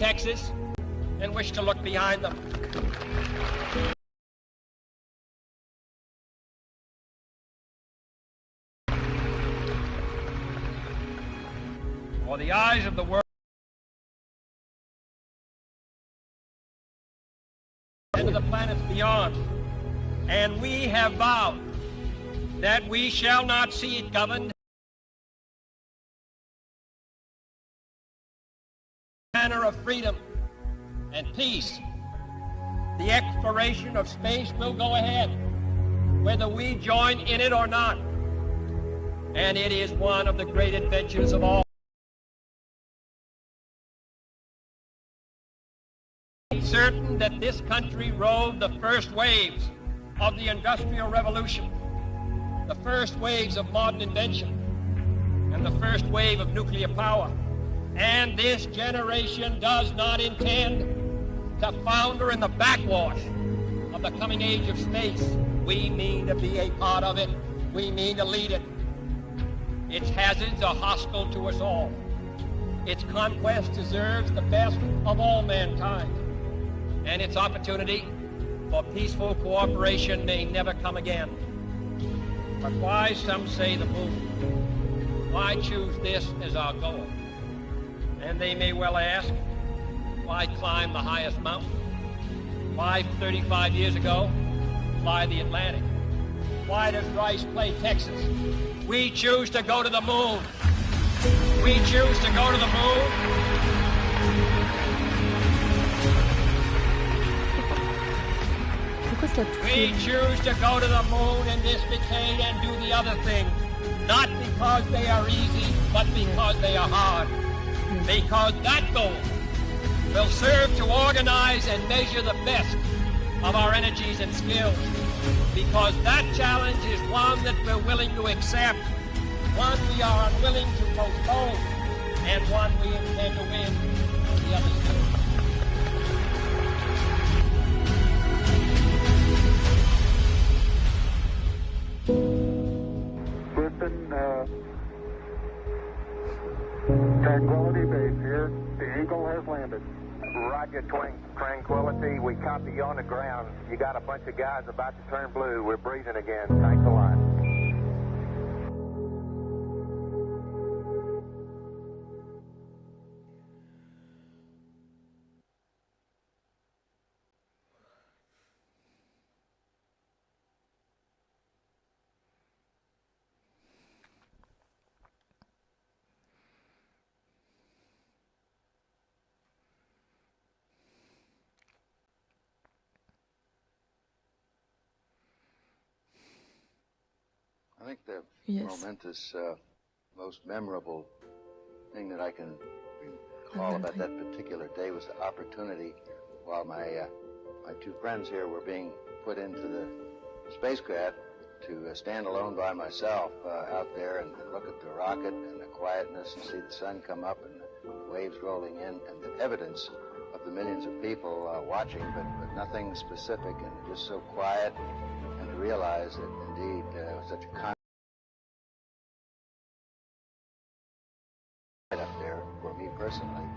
Texas and wish to look behind them. For the eyes of the world and to the planets beyond, and we have vowed that we shall not see it governed in a manner of freedom and peace. The exploration of space will go ahead, whether we join in it or not, and it is one of the great adventures of all. Certain that this country rode the first waves of the Industrial Revolution, the first waves of modern invention, and the first wave of nuclear power. And this generation does not intend to founder in the backwash of the coming age of space. We mean to be a part of it. We mean to lead it. Its hazards are hostile to us all. Its conquest deserves the best of all mankind. And its opportunity for peaceful cooperation may never come again. But why, some say, the moon? Why choose this as our goal? And they may well ask, why climb the highest mountain? Why, 35 years ago, fly the Atlantic? Why does Rice play Texas? We choose to go to the moon. We choose to go to the moon. We choose to go to the moon in this decade and do the other things, not because they are easy, but because they are hard. Because that goal will serve to organize and measure the best of our energies and skills. Because that challenge is one that we're willing to accept, one we are unwilling to postpone, and one we intend to win on the other side. Tranquility Base here. The Eagle has landed. Roger, Tranquility. We copy you on the ground. You got a bunch of guys about to turn blue. We're breathing again. Thanks a lot. I think the momentous, most memorable thing that I can recall about that particular day was the opportunity while my two friends here were being put into the spacecraft to stand alone by myself out there and look at the rocket and the quietness and see the sun come up and the waves rolling in and the evidence of the millions of people watching, but nothing specific and just so quiet, and to realize that indeed such a up there for me personally,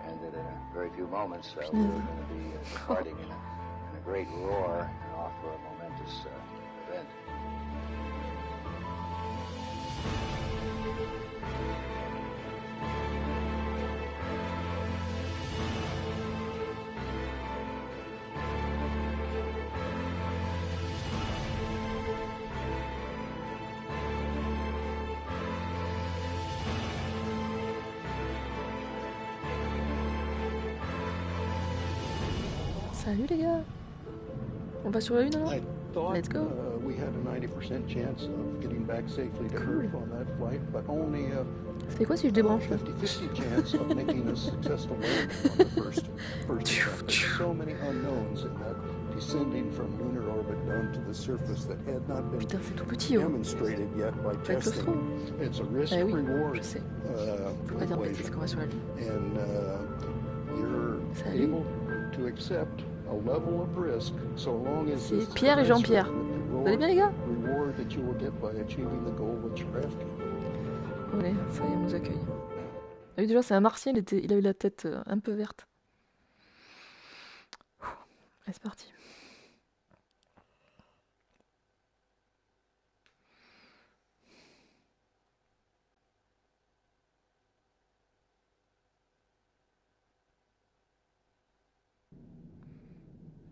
and that in a very few moments we were going to be departing in a great roar and off for a momentous event. Salut les gars. On va sur la Lune alors? Let's go. We had a 90% chance of getting back safely to Earth on that flight, but only a C'est quoi si je débranche là? 50-50 chance of making a successful landing on the first attempt. There's so many unknowns in that descending from lunar orbit down to the surface that had not been demonstrated yet by testing. It's a risk-reward equation, and you're able to accept a level of risk so long as c'est Pierre et Jean-Pierre. Vous allez bien les gars? Reward that you will get by achieving the goal that you're after. Allez, ça y est, on nous accueille. Ah oui, déjà c'est un martien, il avait la tête un peu verte. c'est parti.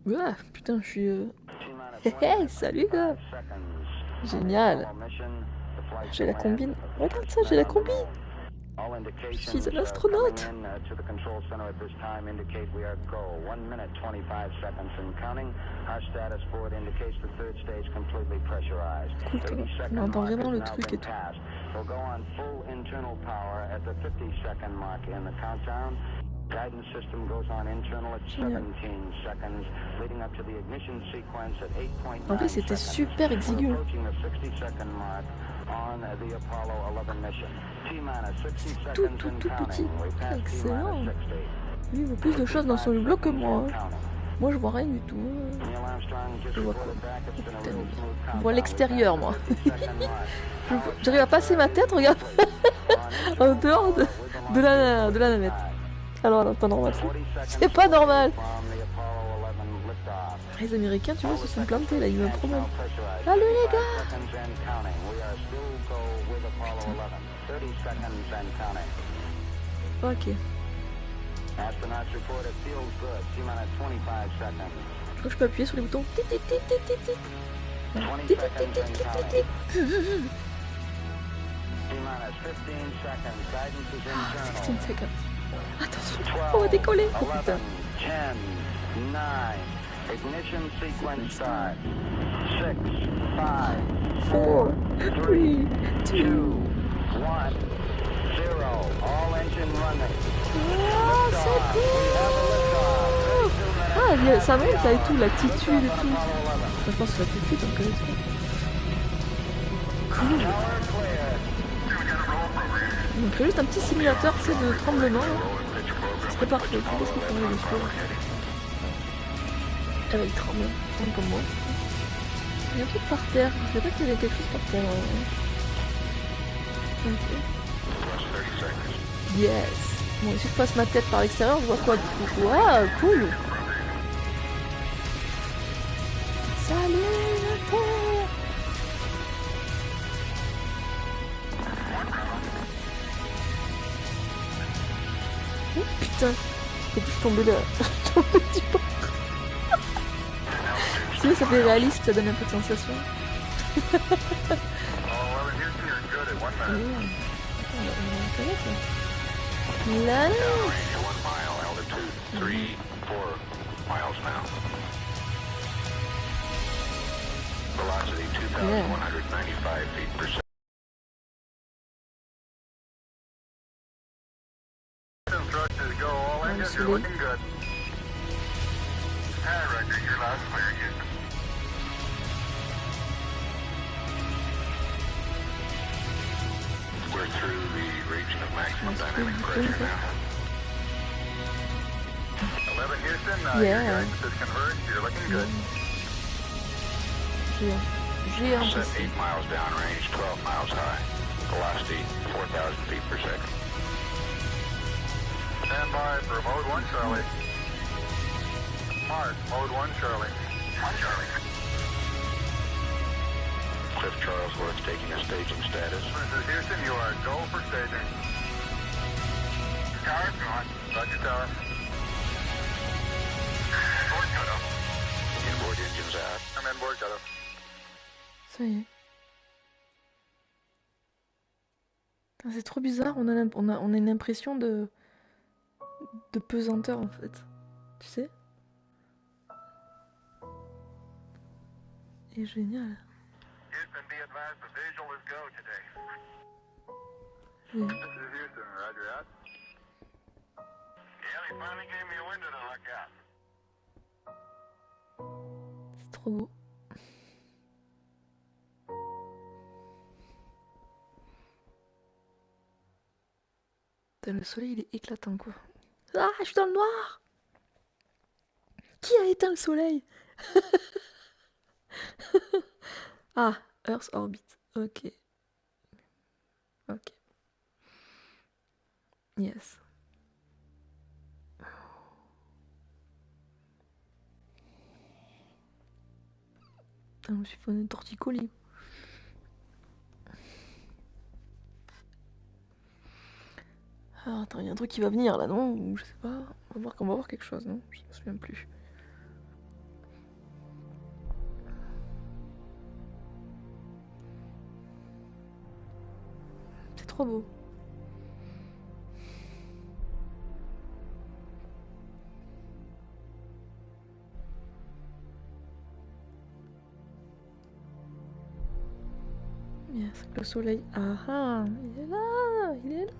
Ouah, putain, je suis... Hey, salut gars. Génial. J'ai la combine. Regarde ça, j'ai la combine. Je suis un astronaute. Cool, toi. On entend vraiment le truc et tout. Guidance system goes on internal at 17 seconds, leading up to the ignition sequence at 8.9 en plus, c'était super exigu. C'est tout petit. Excellent. Lui, il voit plus de choses dans son hublot que moi. Moi, je vois rien du tout. Je vois quoi? Putain, je vois l'extérieur, moi. J'arrive à passer ma tête, regarde, en dehors de la navette. Alors là, pas normal ça. C'est pas normal. Les Américains, tu vois, se sont plantés là, ils ont un problème. Salut les gars. Putain. Ok. Je crois que je peux appuyer sur les boutons. Ah, 15 seconds. Attention, on va décoller. Oh putain. 10, 9, ignition sequence start. 6, 5, 4, 3, 2, 1, 0. All engine running. Oh, c'est cool. Ah, ça monte là et tout, l'attitude et tout. Je pense que ça fait plus tant que ça. Cool. Donc juste un petit simulateur, c'est de tremblement. Ce serait parfait. Qu'est-ce qu'il faudrait dessus? Ah bah il tremble comme moi. Il y a un truc par terre. Je savais pas qu'il y avait quelque chose par terre. Ok. Yes. Bon, si je passe ma tête par l'extérieur, je vois quoi du coup? Waouh, cool. Salut la terre. Oh putain. Faut plus tomber là. Je tombe du bord. Si ça fait réaliste, ça donne un peu de sensation. Là, We're through the region of maximum dynamic pressure now. 11 Houston, your guidance is converged. You're looking good. Set 8 miles downrange, 12 miles high. Velocity 4,000 feet per second. Stand by for mode 1 Charlie. Mars, mode 1 Charlie. 1 Charlie. Cliff Charlesworth taking a staging status. This is Houston, you are go for staging. Tower's gone. Roger, tower. Inboard cutoff. Inboard engines out. I'm inboard cutoff. Ça y est. C'est trop bizarre, on a une impression de pesanteur en fait. Tu sais? C'est génial. Houston, be advised the visual is go today. Oui. This is Houston, roger out. Yeah, they finally gave me a window to look out. C'est trop beau. Putain, le soleil il est éclatant quoi. Ah, je suis dans le noir. Qui a éteint le soleil? Ah, Earth Orbit. Ok. Ok. Yes. Putain, je me suis fait un torticolis. Alors attends, il y a un truc qui va venir là, non? Ou je sais pas. On va voir quelque chose, non? Je me souviens plus. C'est trop beau. Yes, le soleil. Ah ah, il est là, il est là.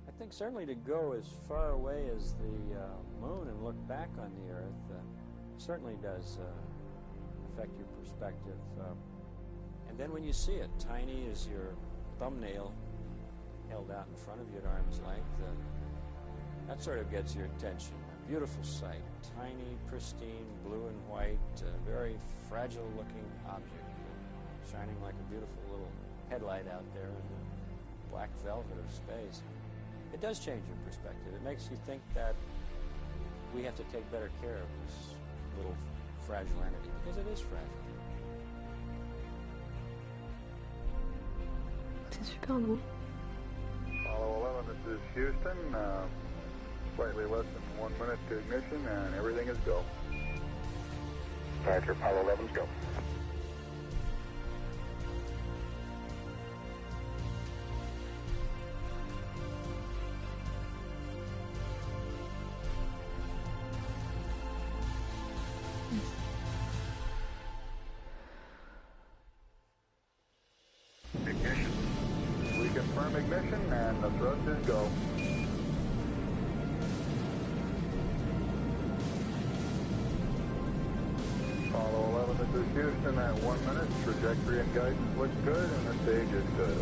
I think certainly to go as far away as the moon and look back on the Earth certainly does affect your perspective. And then when you see it, tiny as your thumbnail held out in front of you at arm's length, that sort of gets your attention. A beautiful sight, tiny, pristine, blue and white, very fragile-looking object, shining like a beautiful little headlight out there in the black velvet of space. It does change your perspective. It makes you think that we have to take better care of this little fragile entity, because it is fragile. C'est super beau. Apollo 11, this is Houston. Slightly less than 1 minute to ignition, and everything is go. Roger, Apollo 11's go. Ignition. We confirm ignition, and the thrust is go. Apollo 11, this is Houston at 1 minute. Trajectory and guidance look good, and the stage is good.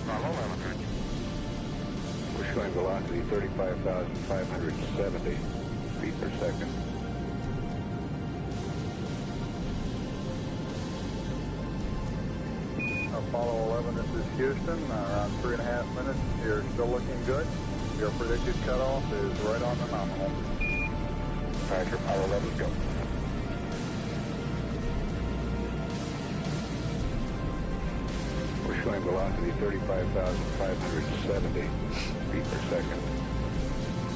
Apollo 11. We're showing velocity 35,570 feet per second. Apollo 11, this is Houston. Around 3.5 minutes. You're still looking good. Your predicted cutoff is right on the nominal. Roger, Apollo 11's go. We're showing velocity 35,570 feet per second.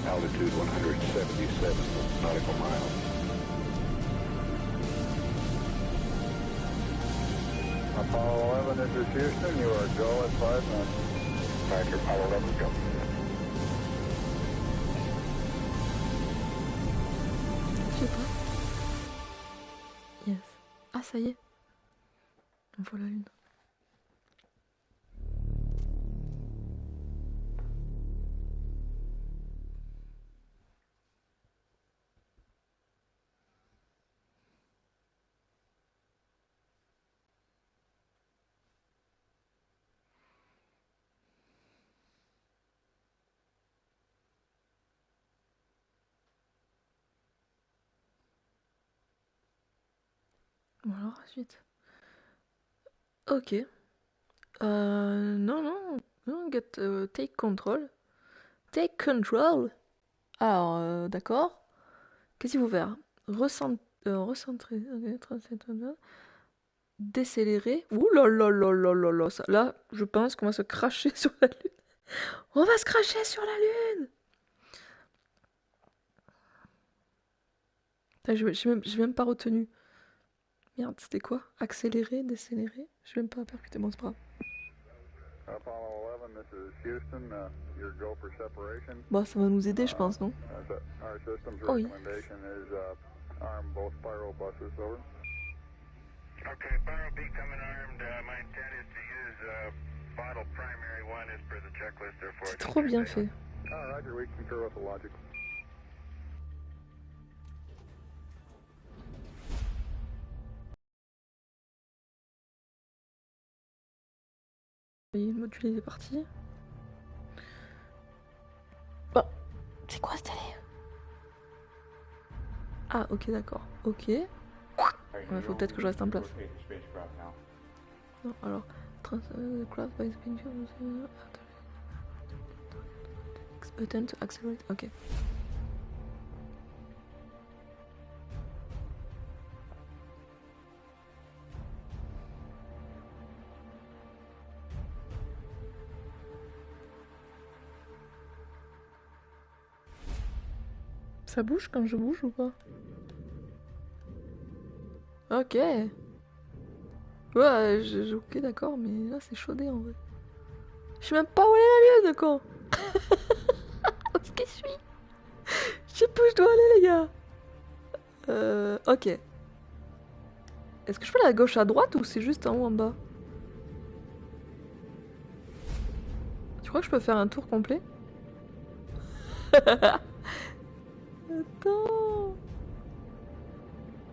Altitude 177 nautical miles. Apollo 11, this is Houston. You are go at 5 minutes. Roger, Apollo 11's go. Je sais pas. Yes. Ah, ça y est. On voit la lune. Bon alors, ensuite. Ok. Non, take control. Take control. Alors, d'accord. Qu'est-ce qu'il faut faire? Recentrer. Ok, 37, décélérer. Ouh là là là là là là. Là, je pense qu'on va se cracher sur la lune. On va se cracher sur la lune. Putain, j'ai même pas retenu. Merde, c'était quoi? Accélérer, décélérer? Je vais même pas percuter, bon, c'est pas grave. Apollo 11, this is Houston. Your go for separation. Bah, ça va nous aider, je pense, non? Our system's Oh oui. recommendation is arm both spiral buses, over. Okay, spiral B coming armed. My intent is to use bottle primary one as per the checklist. Therefore, C'est trop bien fait. Roger, we concur with the logic. Le module est parti. Bah, c'est quoi cette télé? Ah, ok, d'accord. Ok. Il faut peut-être que je reste en place. Non, alors, the craft by speed button to accelerate. Ok. Ça bouge quand je bouge ou pas? Ok. Ouais, ok d'accord, mais là c'est chaudé en vrai. Je sais même pas où est la lune, quoi. Où est-ce que je suis? Je sais pas où je dois aller, les gars. Ok. Est-ce que je peux aller à gauche à droite ou c'est juste en haut en bas? Tu crois que je peux faire un tour complet? Attends.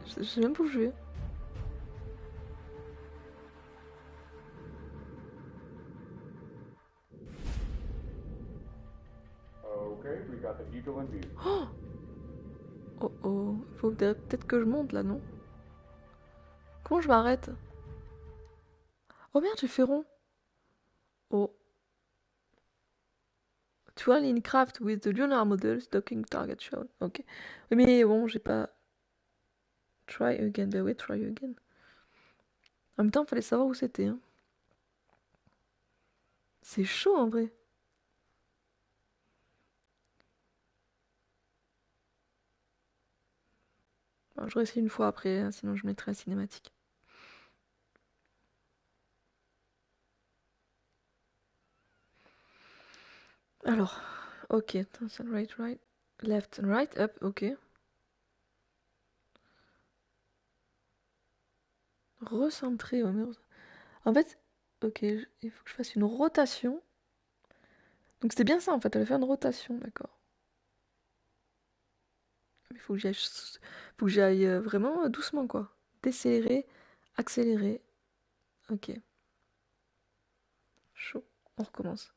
Je sais même pas où je vais. Okay, we got the Eagle in view. Oh oh oh. Faut peut-être que je monte là, non? Comment je m'arrête? Oh merde, j'ai fait rond. Oh. To align craft with the lunar models, docking target shown. Ok. Oui, mais bon, j'ai pas. Try again. Bah ouais, try again. En même temps, fallait savoir où c'était. Hein. C'est chaud en vrai. Bon, je réessaye une fois après, hein, sinon je mettrai la cinématique. Alors, ok. Right, right. Left, right, up, ok. Recentrer au mur. En fait, ok, il faut que je fasse une rotation. Donc c'était bien ça en fait, elle va faire une rotation, d'accord. Mais il faut que j'y aille vraiment doucement quoi. Décélérer, accélérer. Ok. Chaud. On recommence.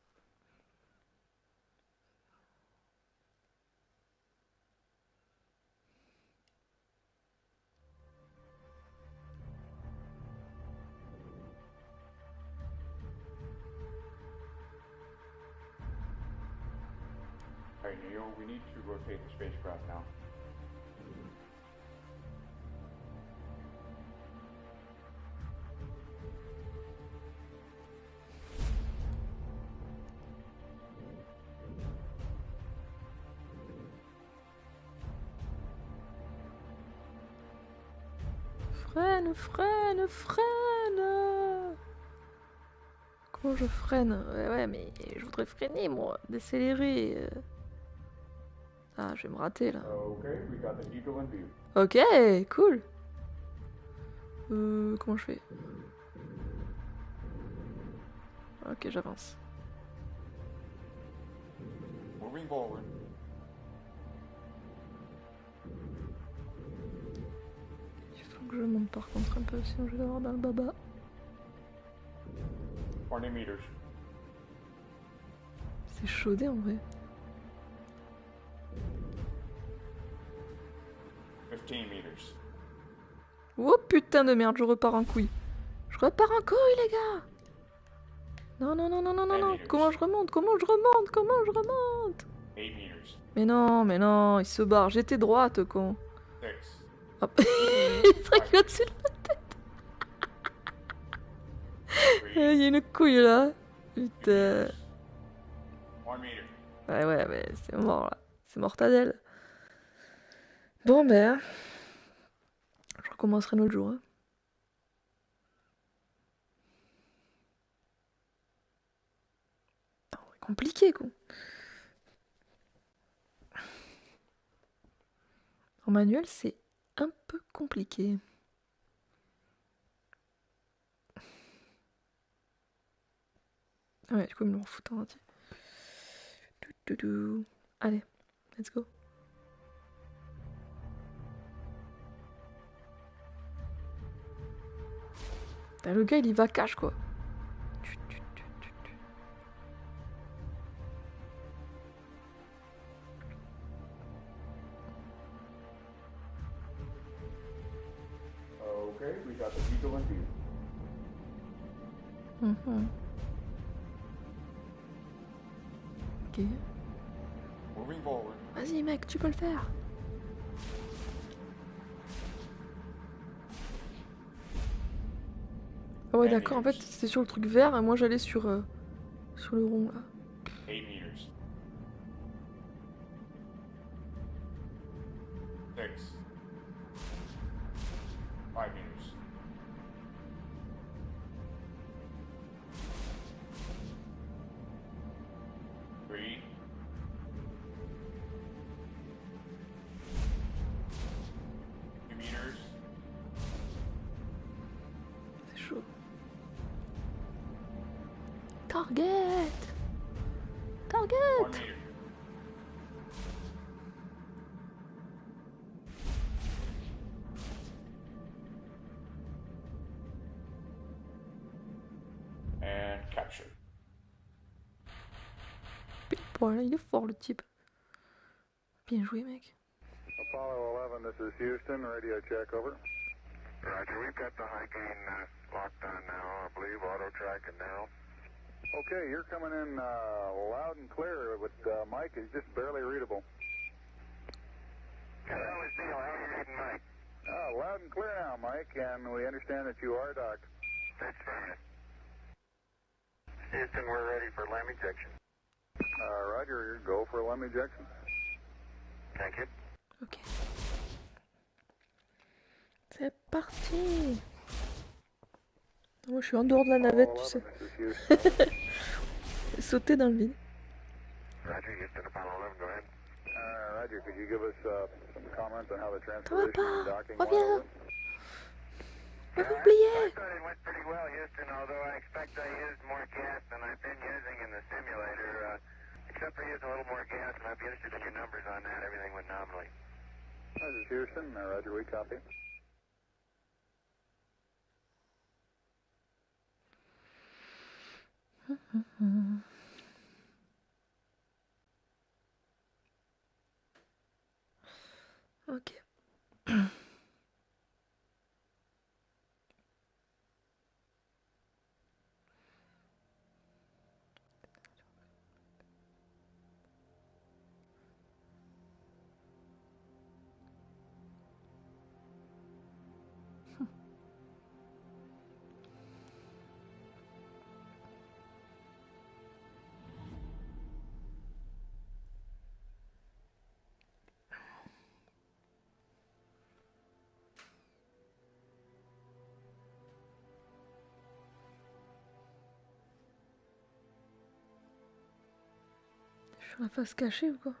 Hey, Neil, we need to rotate the spacecraft now. Freine, freine, freine. Comment je freine? Ouais, mais je voudrais freiner moi, décélérer. Ah, je vais me rater là. Okay, we got the Eagle in view. Ok, cool. Comment je fais? Ok, j'avance. Moving forward. Il faut que je monte par contre un peu, sinon je vais avoir dans le baba. 20 meters. C'est chaudé en vrai. 15 meters. Oh putain de merde, je repars en couille. Je repars en couille les gars. Non, non, non, non, non, non, non. Comment je remonte? Comment je remonte? Comment je remonte? 8 meters. Mais non, il se barre. J'étais droite, con. 6. Hop. Il serait qu'il au-dessus de la tête. Il y a une couille là. Putain. 1 meter. Ouais, mais c'est mort là. C'est mortadelle. Bon, ben. Je recommencerai un autre jour. Hein. Compliqué, quoi. En manuel, c'est un peu compliqué. Ouais, du coup, il me le fout en entier. Allez, let's go. Le gars, il y va cash, quoi. Okay, we got the Eagle in view. Ok. Vas-y mec, tu peux le faire. Ah ouais d'accord, en fait c'était sur le truc vert et moi j'allais sur le rond là. 8 meters. 6. 5 meters. 3. 2 meters. C'est chaud. Target! 1 Target! meter. And capture. Voilà, il est fort le type. Bien joué mec. Apollo 11, this is Houston, radio check, over. Roger, we've got the high gain locked on now, I believe, auto track and now. Okay, you're coming in loud and clear, but Mike is just barely readable. How is Neil? How are you reading, Mike? Loud and clear now, Mike, and we understand that you are docked. That's fine. Houston, we're ready for LEM ejection. Roger, go for LEM ejection. Thank you. Ok. C'est parti. Moi je suis en dehors de la navette, tu sais. Sauter dans le vide. Roger, Houston, Apollo 11, go ahead. Roger, could you give us some comments on how the Ça va transportation and pas. docking went Reviens. over? Va m'oublier. I thought it went pretty well, Houston, although I expect I used more gas than I've been using in the simulator. Except for using a little more gas, and I'd be interested in your numbers on that. Everything went nominally. This is Houston, Roger, we copy. Ok. Je suis la face cachée ou quoi?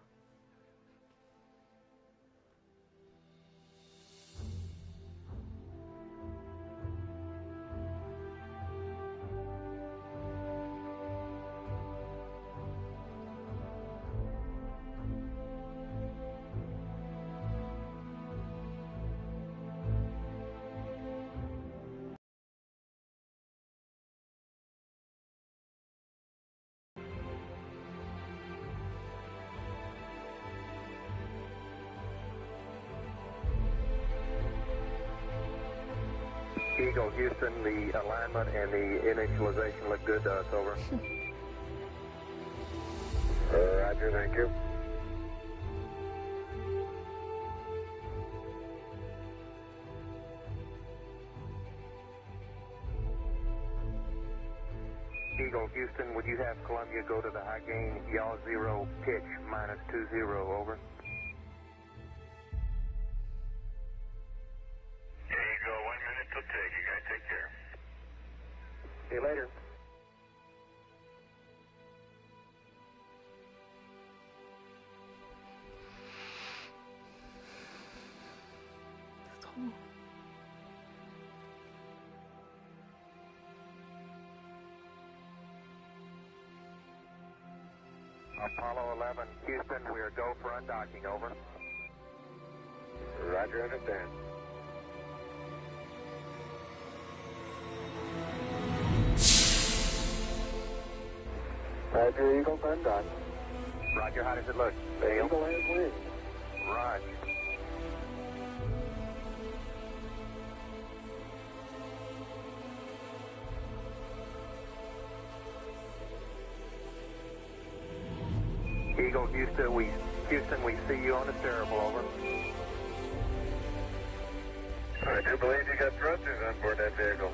Eagle, Houston, the alignment and the initialization look good to us, over. Roger, thank you. Eagle, Houston, would you have Columbia go to the high gain, yaw 0, pitch, -20, over? There you go, 1 minute till take. You guys take care. See you later. C'est trop beau. Apollo 11, Houston, we are go for undocking, over. Roger, understand. Roger, Eagle, undock. Roger, how does it look? The Eagle has wings. Roger. Eagle, Houston, we see you on the terrible, over. I do believe you got thrusters on board that vehicle.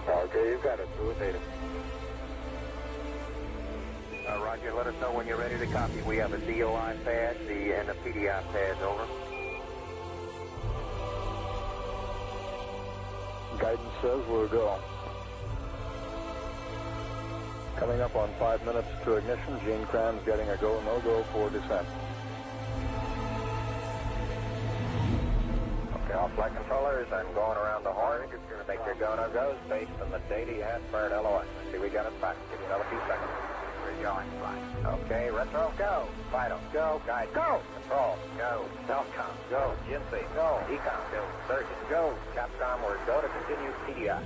Okay, you've got it. Through it, data. Roger, let us know when you're ready to copy. We have a DOI pad and a PDI pad, over. Guidance says we'll go. Coming up on 5 minutes to ignition. Gene Kranz getting a go, no-go for descent. Okay, all flight controllers, I'm going around the horn. It's going to make your go, no-goes based on the dédiée has-fired LOI. Let's see, we got it back. Give you another few seconds. We're going, fine. Okay, retro, go. Vital, go. Guide, go. Control, go. Telcom, go. GNC, go. Ecom, go. Surgeon, go. Capcom, we're go to continue PDI.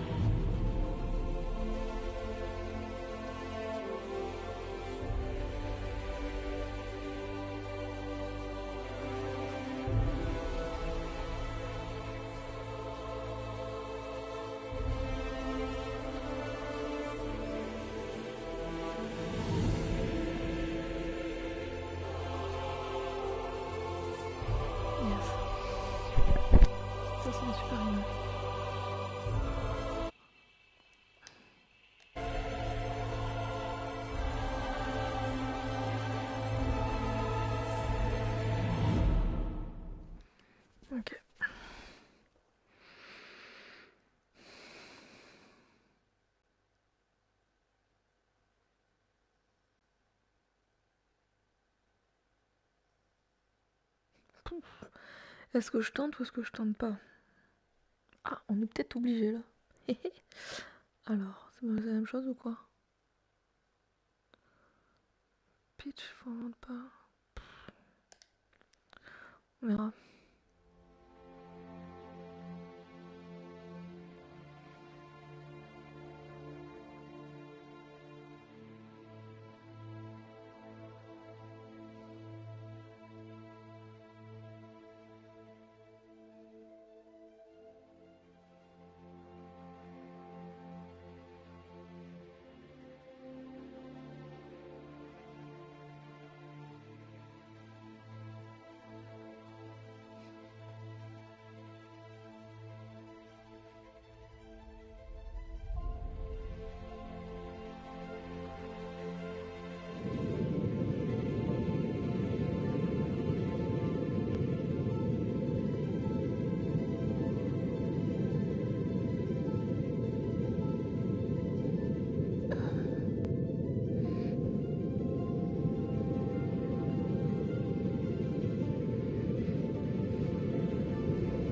Ok. Est-ce que je tente ou est-ce que je tente pas? Ah, on est peut-être obligé là. Alors, c'est la même chose ou quoi? Pitch, forward pas. On verra.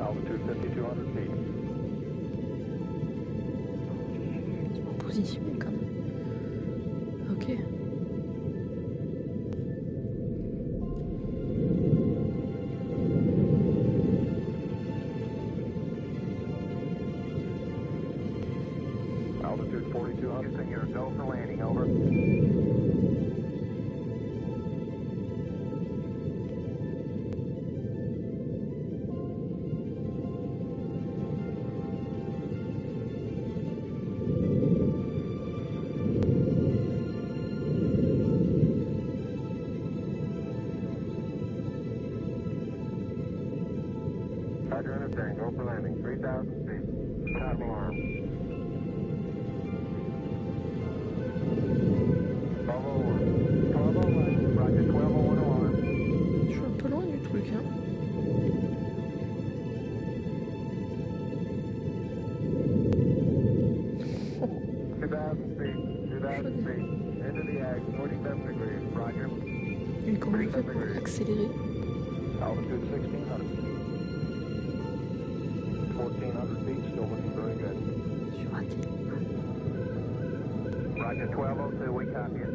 Altitude 5,200 feet. C'est en position quand même. Ok. Altitude 4,200. Houston, you're go for landing, over. Roger, understand. Go for landing. 3,000 feet. Stop alarm. 1201. 1201. Roger, 1201 alarm. Je suis un peu loin du truc, hein. Into the ag, 47 degrees. Roger. Et comment je fais pour accélérer? Altitude 1,600. 1,400 feet, still looking very good. Je suis raté. Roger, 1202, we copy it.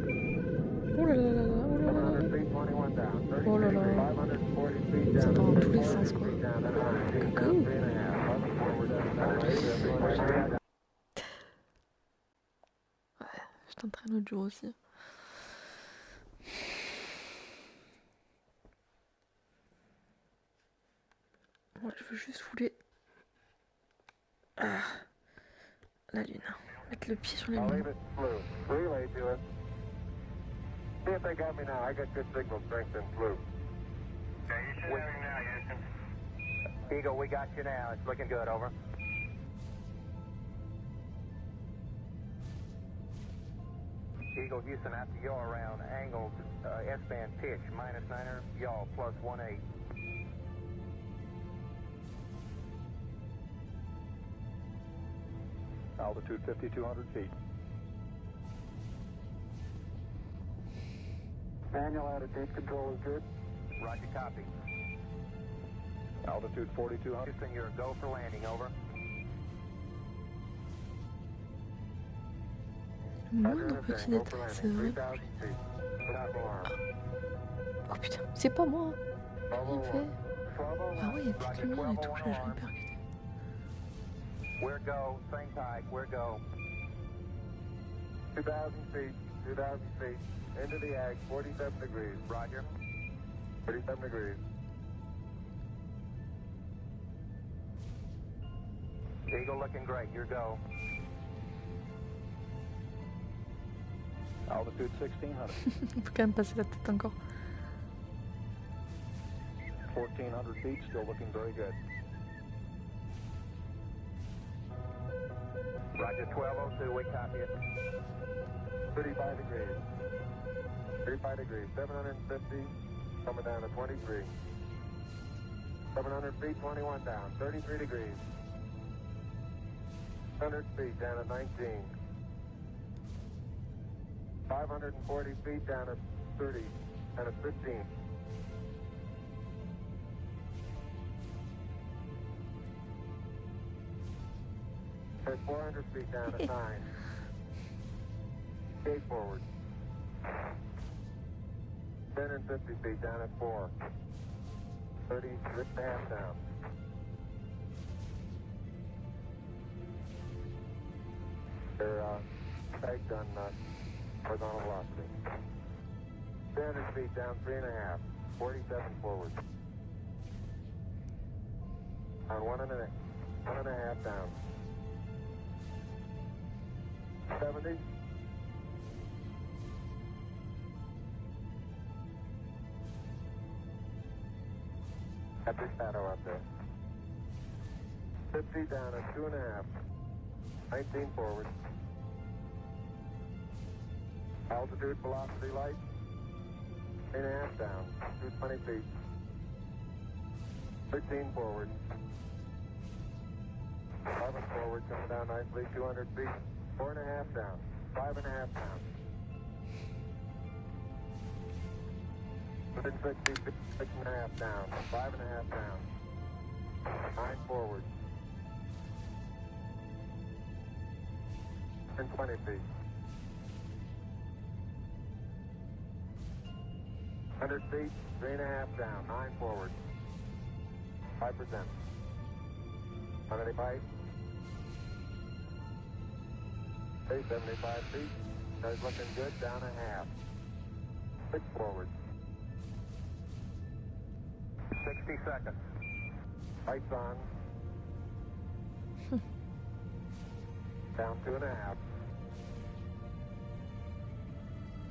Oh là là là là, oh là là là. 700 feet, 21 down. 30 Oh là feet, là. 540 feet Ça down. part dans tous les sens, quoi. Coucou. Ouais, je t'entraîne l'autre jour aussi. Moi, je veux juste fouler la lune. mettre le pied sur les mains. Relay to us. See if they got me now. I got good signal strength in blue. Okay, you should have him now, Houston. Eagle, we got you now. It's looking good, over. Eagle, Houston, after yaw around, angled S-band pitch, -9er, yaw, +18. Altitude 5,200 feet. Manual attitude control is good. Roger, copy. Altitude 4,200. Houston, you're a go for landing, over. Le moindre petit détail, c'est vrai. Oh putain, c'est pas moi. J'ai rien fait. Ah ouais, il y a toute lumière et tout, là, je vais percuter. We're go, same type, we're go. 2,000 feet, 2,000 feet. Into the ag, 47 degrees. Roger. 47 degrees. Eagle looking great, your go. Altitude 1,600. Il faut quand même passer la tête encore. 1,400 feet, still looking very good. Roger, 1202, we copy it. 35 degrees. 35 degrees, 750, coming down to 23. 700 feet, 21 down, 33 degrees. 100 feet, down at 19. 540 feet, down at 30, down at 15. At 400 feet, down at 9. Gate forward. 10 and 50 feet, down at 4. 30, lift the half down. They're tagged on horizontal velocity. 300 feet down, 3.5. 47 forward. On 1.5 down. 70. At the shadow up there. 50 down at 2.5. 19 forward. Altitude, velocity, light. 8.5 down. 220 feet. 13 forward. 11 forward, coming down nicely. 200 feet. 4.5 down. 5.5 down. 160 feet. 6.5 down. 5.5 down. 9 forward. 20 feet. 100 feet, 3.5 down, 9 forward. 5%. 185. 75 feet. That's looking good, down a half. 6 forward. 60 seconds. Lights on. Down 2.5.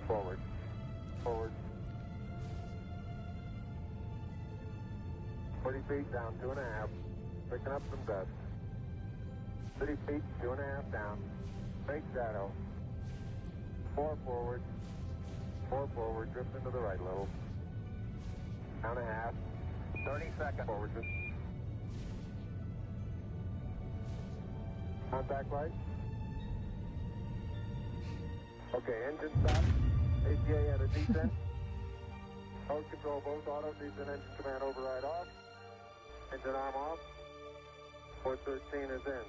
Forward. Forward. 40 feet down 2.5. Picking up some dust. 30 feet, 2.5 down. Make shadow. 4 forward. 4 forward. Drift into the right a little. Down a half. 30 seconds. Forward. Contact light. Okay, engine stop. ATA at a descent. Mode control, both auto, descent, engine command override off. Engine arm off. 413 is in.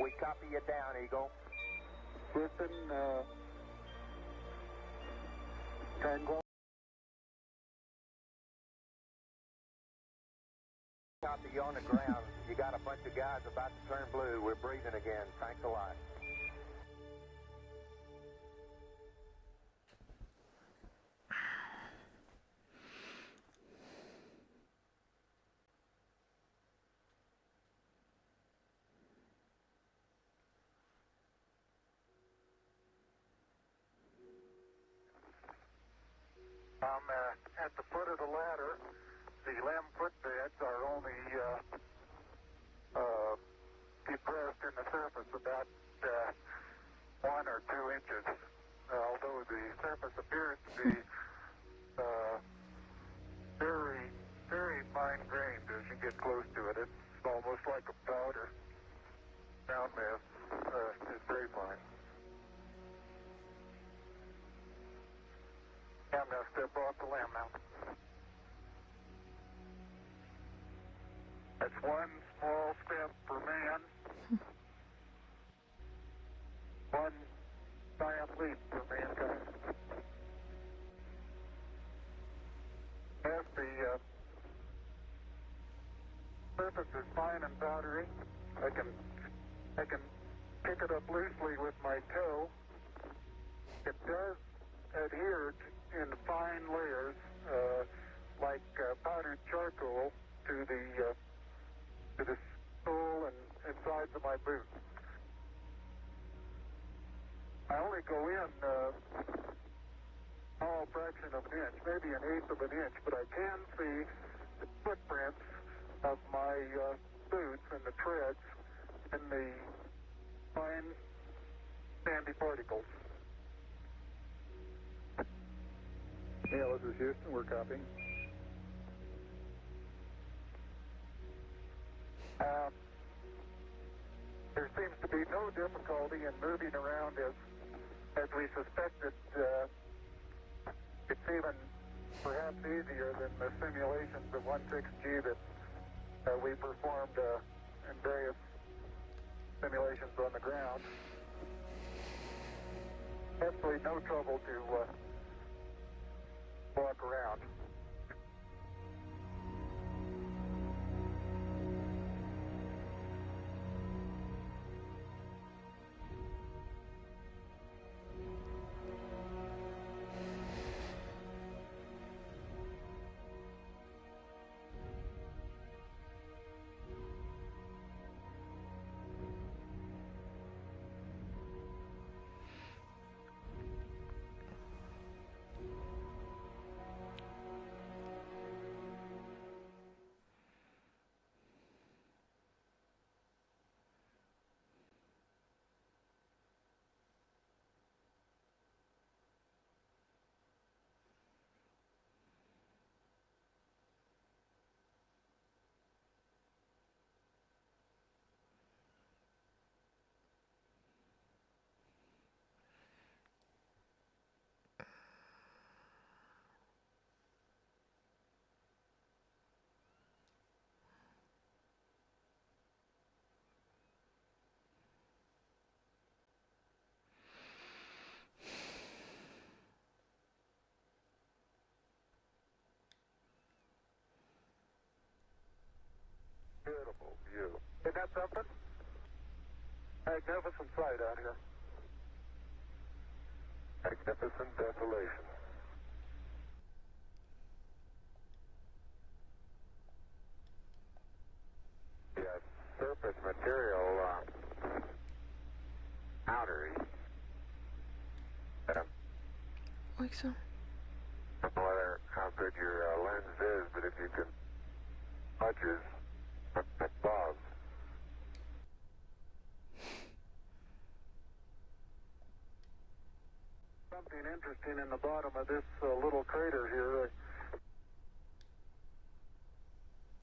We copy you down, Eagle. Houston, Tango. Copy you on the ground. You got a bunch of guys about to turn blue. We're breathing again. Thanks a lot. At the foot of the ladder. The limb footbeds are only depressed in the surface about 1 or 2 inches, although the surface appears to be very, very fine-grained as you get close to it. It's almost like a powder. Ground mass is very fine. I'm going to step off the limb now. That's one small step for man, one giant leap for mankind. As the surface is fine and powdery, I can pick it up loosely with my toe. It does adhere in fine layers, like powdered charcoal, to the sole and sides of my boot. I only go in a small fraction of an inch, maybe 1/8 of an inch, but I can see the footprints of my boots and the treads and the fine sandy particles. Yeah, this is Houston. We're copying. There seems to be no difficulty in moving around as we suspected. It's even perhaps easier than the simulations of 16G that we performed in various simulations on the ground. Absolutely no trouble to walk around. Beautiful view. Isn't that something? Magnificent sight out here. Magnificent desolation. Yeah, surface material, powdery. Like so. I don't know how good your lens is, but if you can smudges above. Something interesting in the bottom of this little crater here.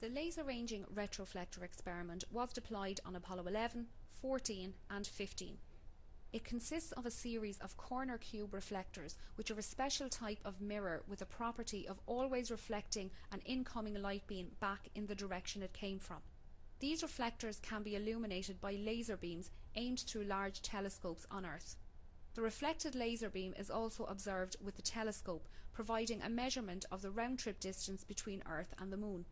The laser ranging retroflector experiment was deployed on Apollo 11, 14 and 15. It consists of a series of corner cube reflectors which are a special type of mirror with a property of always reflecting an incoming light beam back in the direction it came from. These reflectors can be illuminated by laser beams aimed through large telescopes on Earth. The reflected laser beam is also observed with the telescope, providing a measurement of the round-trip distance between Earth and the Moon.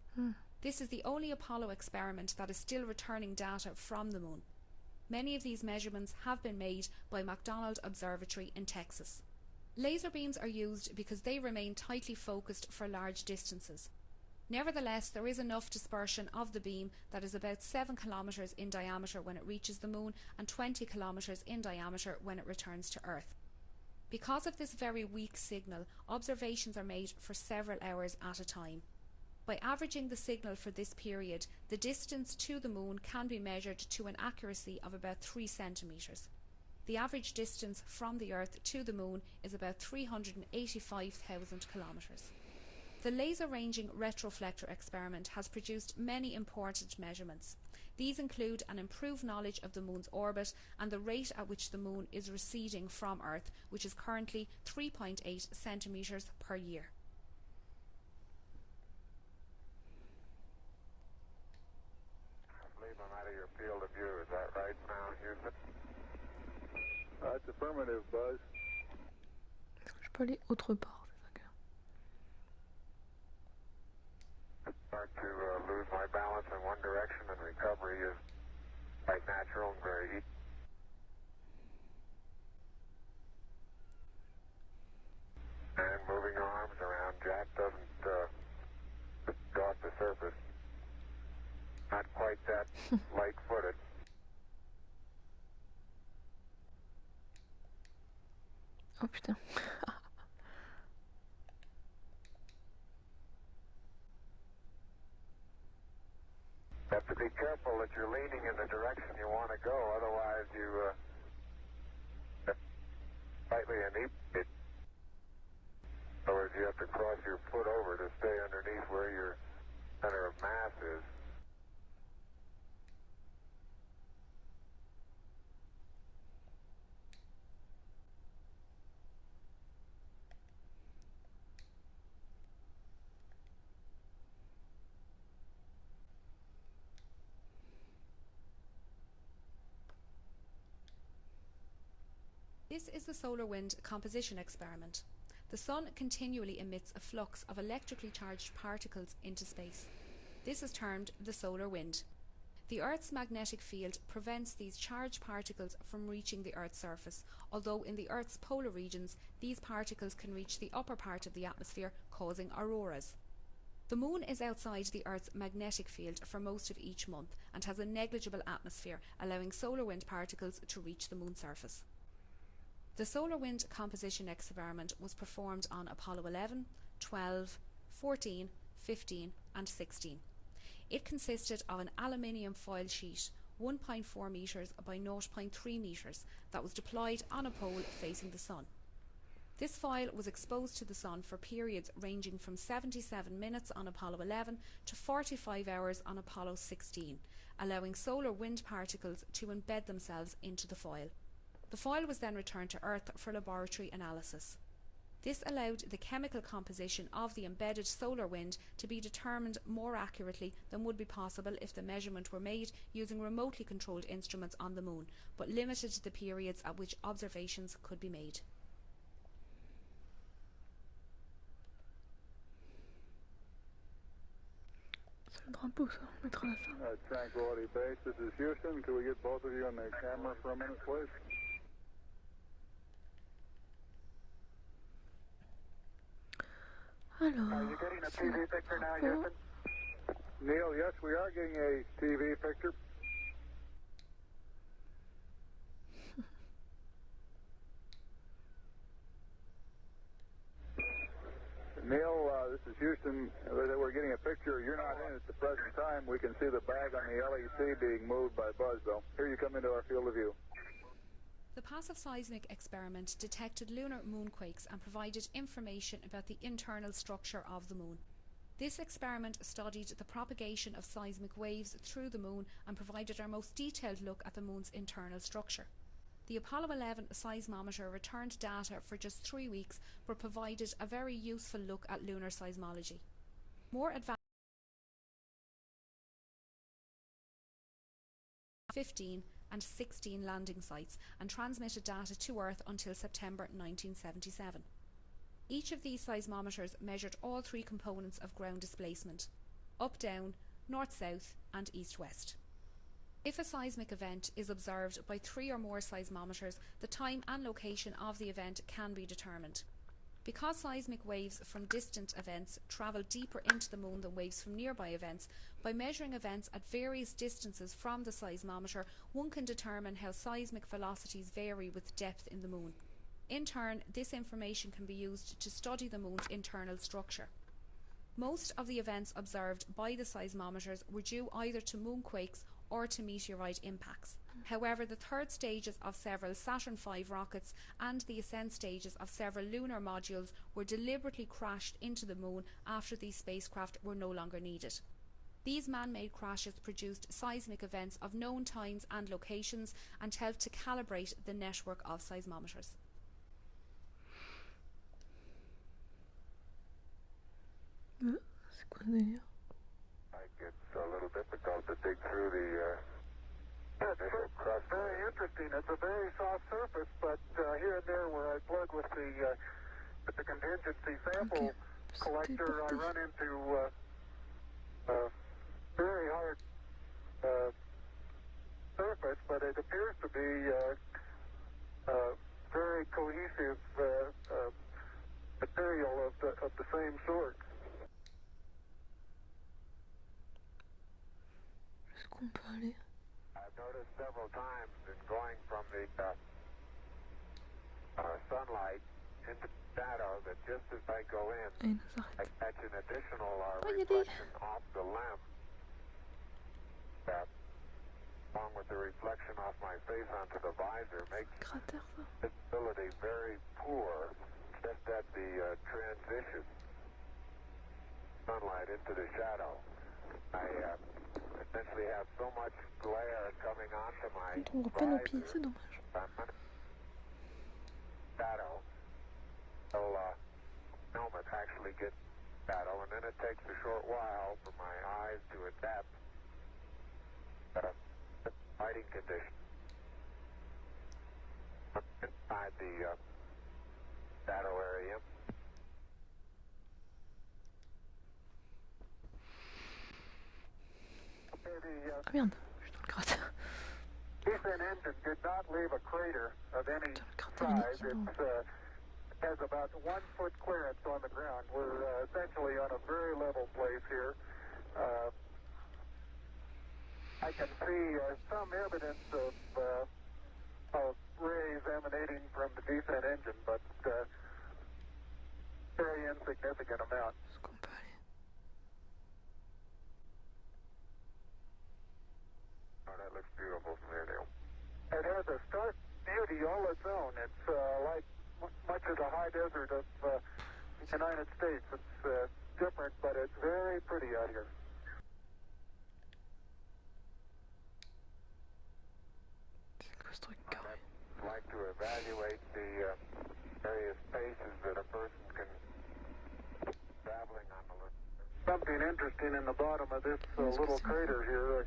This is the only Apollo experiment that is still returning data from the Moon. Many of these measurements have been made by McDonald Observatory in Texas. Laser beams are used because they remain tightly focused for large distances. Nevertheless, there is enough dispersion of the beam that is about 7 kilometers in diameter when it reaches the Moon and 20 kilometers in diameter when it returns to Earth. Because of this very weak signal, observations are made for several hours at a time. By averaging the signal for this period, the distance to the moon can be measured to an accuracy of about 3 centimetres. The average distance from the Earth to the moon is about 385,000 kilometres. The laser ranging retroflector experiment has produced many important measurements. These include an improved knowledge of the moon's orbit and the rate at which the moon is receding from Earth, which is currently 3.8 centimetres per year. I believe I'm out of your field of view. Is that right now, Houston? That's affirmative, Buzz. Je peux aller autre part. Start to lose my balance in one direction, and recovery is quite natural and very easy. And moving arms around Jack doesn't go off the surface. Not quite that light-footed. Oh putain. You have to be careful that you're leaning in the direction you want to go, otherwise you slightly inebriated. In other words, you have to cross your foot over to stay underneath where your center of mass is. This is the solar wind composition experiment. The Sun continually emits a flux of electrically charged particles into space. This is termed the solar wind. The Earth's magnetic field prevents these charged particles from reaching the Earth's surface, although in the Earth's polar regions these particles can reach the upper part of the atmosphere, causing auroras. The Moon is outside the Earth's magnetic field for most of each month and has a negligible atmosphere, allowing solar wind particles to reach the Moon's surface. The solar wind composition experiment was performed on Apollo 11, 12, 14, 15 and 16. It consisted of an aluminium foil sheet 1.4 metres by 0.3 metres that was deployed on a pole facing the Sun. This foil was exposed to the Sun for periods ranging from 77 minutes on Apollo 11 to 45 hours on Apollo 16, allowing solar wind particles to embed themselves into the foil. The foil was then returned to Earth for laboratory analysis. This allowed the chemical composition of the embedded solar wind to be determined more accurately than would be possible if the measurement were made using remotely controlled instruments on the Moon, but limited the periods at which observations could be made. Tranquility Base, this is Houston. Could we get both of you on the camera for a minute, please? Alors, are you getting a TV picture now, Houston? Neil, yes, we are getting a TV picture. Neil, this is Houston. We're getting a picture. You're not in at the present time. We can see the bag on the LEC being moved by Buzz, though. Here you come into our field of view. The passive seismic experiment detected lunar moonquakes and provided information about the internal structure of the Moon. This experiment studied the propagation of seismic waves through the Moon and provided our most detailed look at the Moon's internal structure. The Apollo 11 seismometer returned data for just 3 weeks, but provided a very useful look at lunar seismology. More advanced 15 and 16 landing sites and transmitted data to Earth until September 1977. Each of these seismometers measured all 3 components of ground displacement: up-down, north-south and east-west. If a seismic event is observed by 3 or more seismometers, the time and location of the event can be determined. Because seismic waves from distant events travel deeper into the Moon than waves from nearby events, by measuring events at various distances from the seismometer, one can determine how seismic velocities vary with depth in the Moon. In turn, this information can be used to study the moon's internal structure. Most of the events observed by the seismometers were due either to moonquakes or to meteorite impacts. However, the third stages of several Saturn V rockets and the ascent stages of several lunar modules were deliberately crashed into the moon after these spacecraft were no longer needed. These man-made crashes produced seismic events of known times and locations and helped to calibrate the network of seismometers. C'est quoi le délire? It's a little difficult to dig through the crust. Very interesting. It's a very soft surface, but here and there where I plug with the contingency sample collector, I run into very hard surface, but it appears to be very cohesive material of the same sort. Est-ce qu'on peut aller? I've noticed several times in going from the sunlight into shadow that just as I go in, I catch an additional reflection off the lens that, along with the reflection off my face onto the visor, makes visibility very poor just at the transition sunlight into the shadow. I essentially have so much glare coming onto my visor shadow till helmet actually gets shadow, and then it takes a short while for my eyes to adapt to lighting conditions inside the shadow area. Ah merde, je suis dans le cratère. Descent engine did not leave a crater of any size. It has about 1 foot clearance on the ground. We're essentially on a very level place here. I can see some evidence of rays emanating from the descent engine, but very insignificant amount. Est-ce qu'on peut aller? Oh, that looks beautiful from here, Neil. It has a stark beauty all its own. It's like much of the high desert of the United States. It's different, but it's very pretty out here. C'est quoi ce truc carré? I'd like to evaluate the various spaces that a person can traveling on the list. Something interesting in the bottom of this little crater here.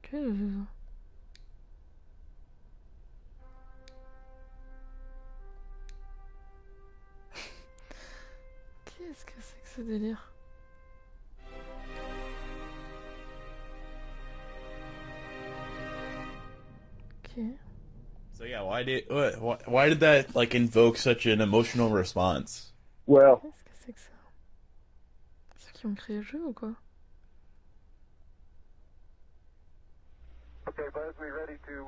Qu'est-ce que c'est ça? Qu'est-ce que c'est que ce délire? Ok. So yeah, why did that like invoke such an emotional response? Well, Qu'est-ce que c'est que ça? Ceux qui ont créé le jeu ou quoi? okay, Buzz, we ready to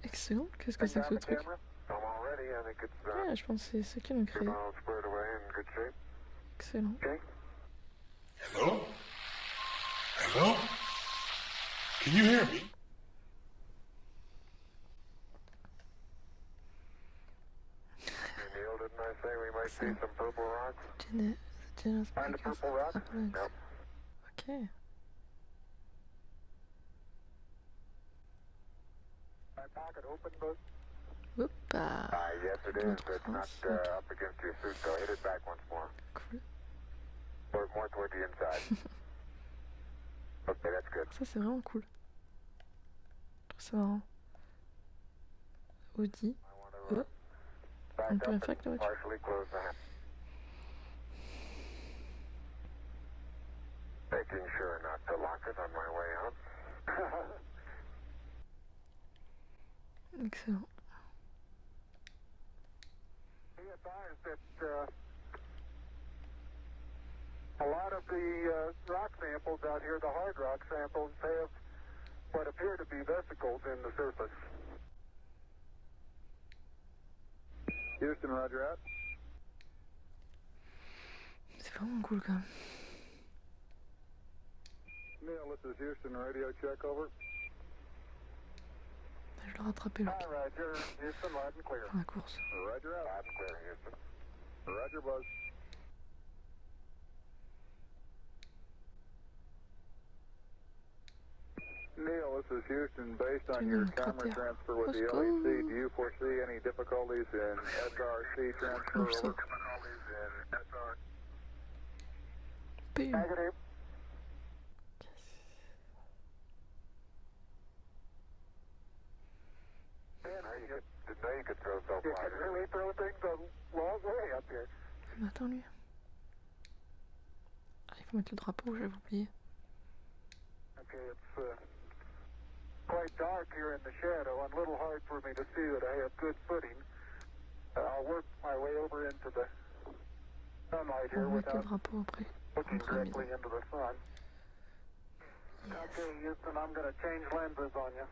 Excellent, qu'est-ce que c'est que ce truc? I'm all ready. I think it's Ouais, je pense que c'est ceux qui l'ont créé. all squared away in good shape. Excellent. Okay. Hello? Hello? Can you hear me? Neil, didn't I say we might see some purple rocks? Find the purple rock? Yep. Ok. My pocket open, Buzz? Hoppa. Yes, it is. It's not up against your suit, so hit it back once more. Cool. Or more toward the inside. Okay, that's good. Ça c'est vraiment cool. Je trouve ça marrant. Audi. Oh. On peut rien faire avec la voiture. Partially close the hatch. Making sure not to lock it on my way out. Excellent. Be advised that a lot of the rock samples out here, the hard rock samples, what appear to be vesicles in the surface. Houston, roger out. C'est vraiment cool quand même. Neil, this is Houston, radio check over. Je l'ai rattrapé le pied. Roger, Houston, loud and clear. Dans la course. Roger out. Loud and clear, Houston. Roger, Buzz. Neil, this is Houston. Based on your camera transfer with the LEC, do you foresee any difficulties in SRC transfer? Over? Negative. Today you could throw so far. You can really throw things a long way up here. Mais attends lui. Ah, il faut mettre le drapeau, j'avais oublié. Okay, it's quite dark here in the shadow and a little hard for me to see that I have good footing. I'll work my way over into the sunlight here without looking directly into the sun. Yes. Okay, Houston, I'm going to change lenses on you.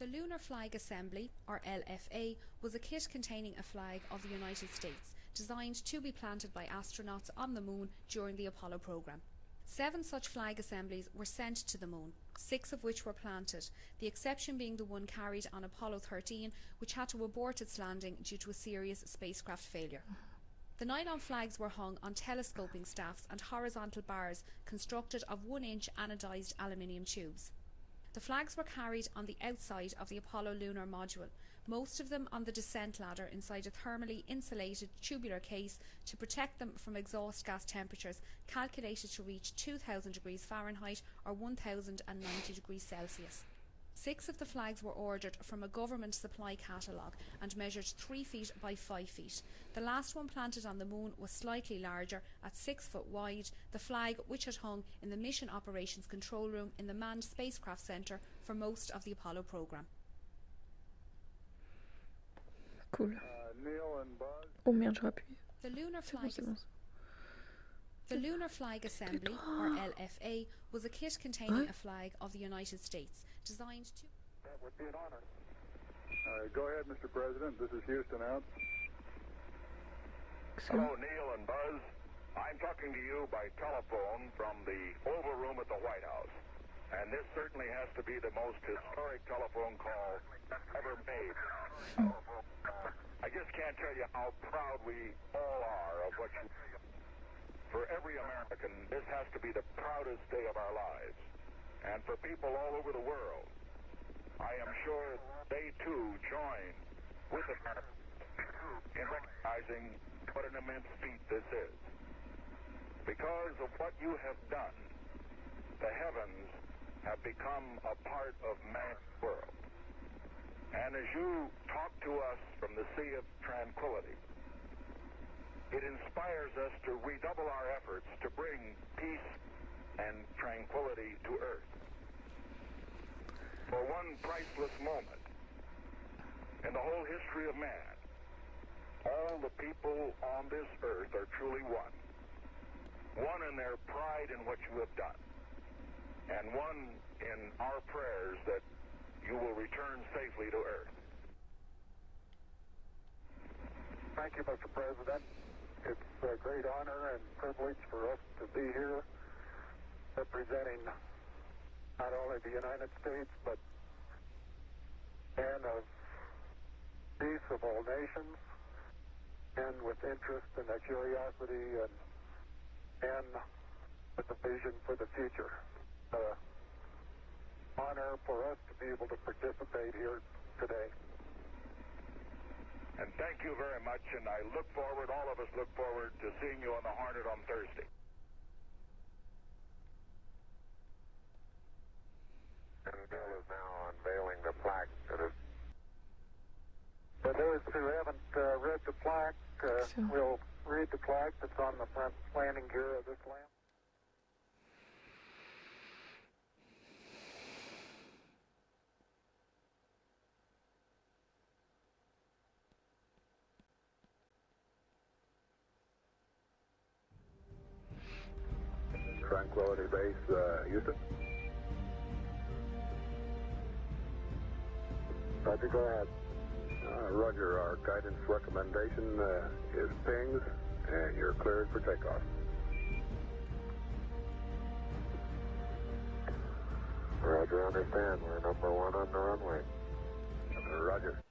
The Lunar Flag Assembly, or LFA, was a kit containing a flag of the United States, designed to be planted by astronauts on the Moon during the Apollo program. 7 such flag assemblies were sent to the Moon, 6 of which were planted, the exception being the one carried on Apollo 13, which had to abort its landing due to a serious spacecraft failure. The nylon flags were hung on telescoping staffs and horizontal bars constructed of 1-inch anodized aluminium tubes. The flags were carried on the outside of the Apollo lunar module, most of them on the descent ladder inside a thermally insulated tubular case to protect them from exhaust gas temperatures calculated to reach 2000 degrees Fahrenheit or 1090 degrees Celsius. 6 of the flags were ordered from a government supply catalogue and measured 3 feet by 5 feet. The last one planted on the Moon was slightly larger, at 6 foot wide, the flag which had hung in the Mission Operations Control Room in the Manned Spacecraft Centre for most of the Apollo programme. Cool. Neil and Buzz. Oh merde, j'ai appuyé. The Lunar Flag Assembly, or LFA, was a kit containing a flag of the United States, designed to... That would be an honor. Go ahead, Mr. President. This is Houston out. Hello, Neil and Buzz. I'm talking to you by telephone from the Oval Room at the White House. And this certainly has to be the most historic telephone call ever made. I just can't tell you how proud we all are of what you... For every American, this has to be the proudest day of our lives. And for people all over the world, I am sure they too join with America in recognizing what an immense feat this is. Because of what you have done, the heavens have become a part of man's world. And as you talk to us from the Sea of Tranquility, it inspires us to redouble our efforts to bring peace and tranquility to Earth. For one priceless moment in the whole history of man, all the people on this Earth are truly one. One in their pride in what you have done, and one in our prayers that you will return safely to Earth. Thank you, Mr. President. It's a great honor and privilege for us to be here representing not only the United States, but men of peace of all nations, and with interest and a curiosity and with a vision for the future. Honor for us to be able to participate here today. And thank you very much, and I look forward, all of us look forward to seeing you on the Hornet on Thursday. And Bill is now unveiling the plaque that is... For those who haven't read the plaque, we'll read the plaque that's on the front landing gear of this lamp. Tranquility Base, Houston. Roger, go ahead. Roger, our guidance recommendation is pings, and you're cleared for takeoff. Roger, understand. We're number 1 on the runway. Roger.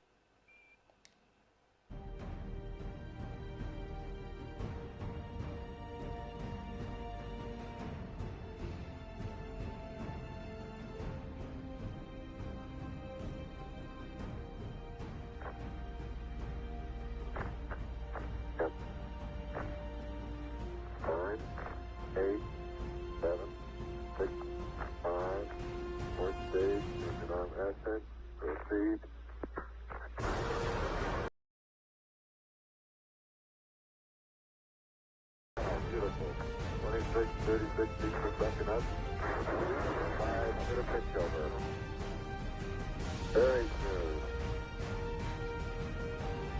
Beautiful. 26, 36 feet per second up. 5 pitch over. Very smooth.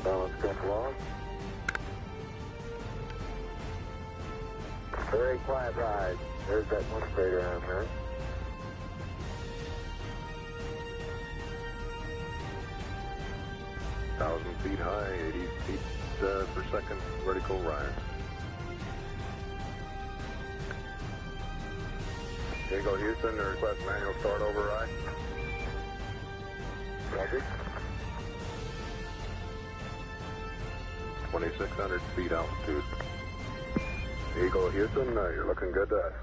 Balance come along. Very quiet ride. There's that one straight around there. Feet high, 80 feet per second vertical rise. Here you go, Houston. Request manual start override. Roger. 2,600 feet altitude. Here you go, Houston. You're looking good to us.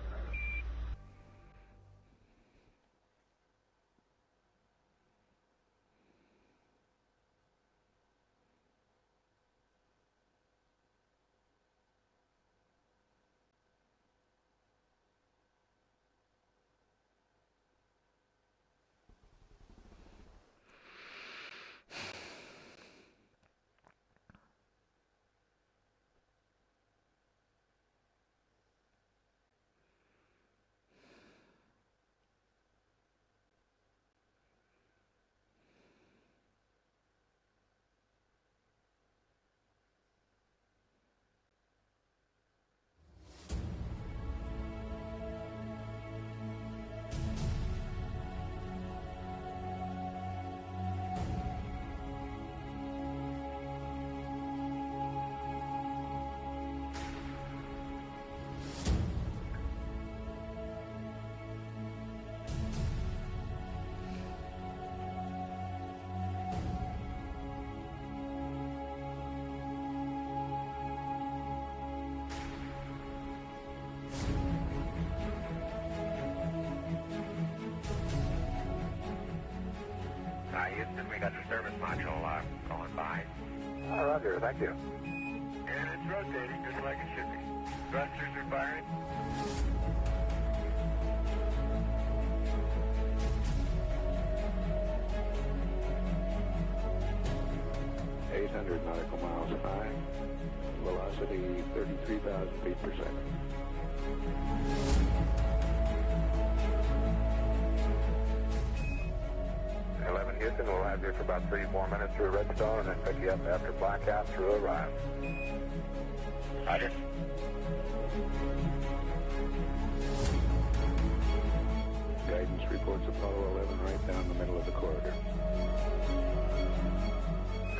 Houston, we got the service module going by. Roger, thank you. And it's rotating just like it should be. Thrusters are firing. nautical miles high. Velocity 33,000 feet per second. Houston, we'll have you for about 3-4 minutes through Redstone and then pick you up after blackout through Orion. Roger. Guidance reports Apollo 11 right down the middle of the corridor.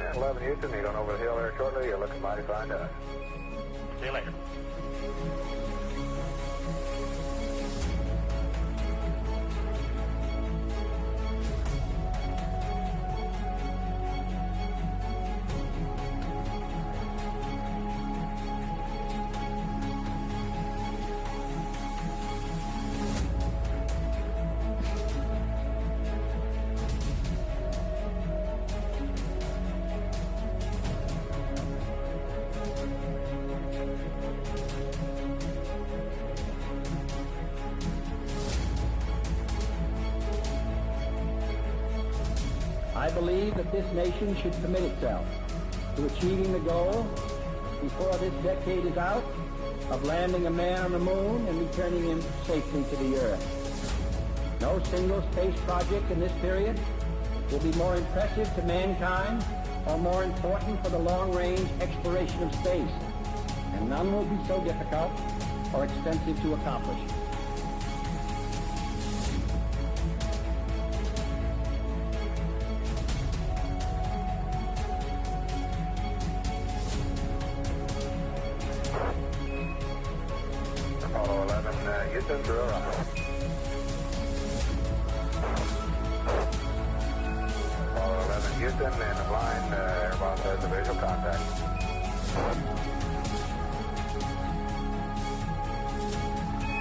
And 11 Houston, you're going over the hill there shortly. You're looking mighty fine to us. See you later. I believe that this nation should commit itself to achieving the goal, before this decade is out, of landing a man on the moon and returning him safely to the Earth. No single space project in this period will be more impressive to mankind or more important for the long-range exploration of space, and none will be so difficult or expensive to accomplish. Houston through arrival. Apollo 11 Houston in the blind. Airboss has a visual contact.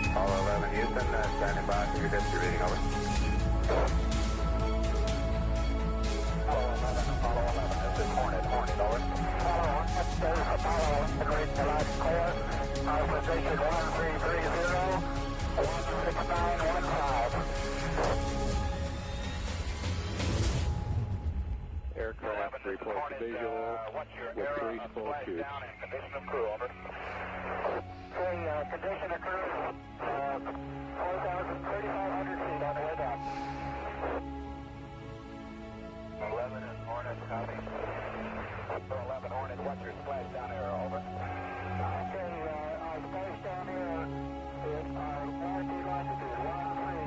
Apollo 11 Houston, standing by for your history reading, over. Apollo 11, this is Hornet, over. Apollo 1, this is Apollo 11, reading the last clear. Our position 1330, 16915. Aircraft reports visual with 3 full tubes. Condition of crew, over. Condition of crew, 4,500 feet on the way down. 11 and Hornet, copy. 11 Hornet, what's your splash down arrow, over? Okay, our splash down arrow is our warranty longitude, 1330, 16915.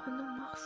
Oh non, Mars.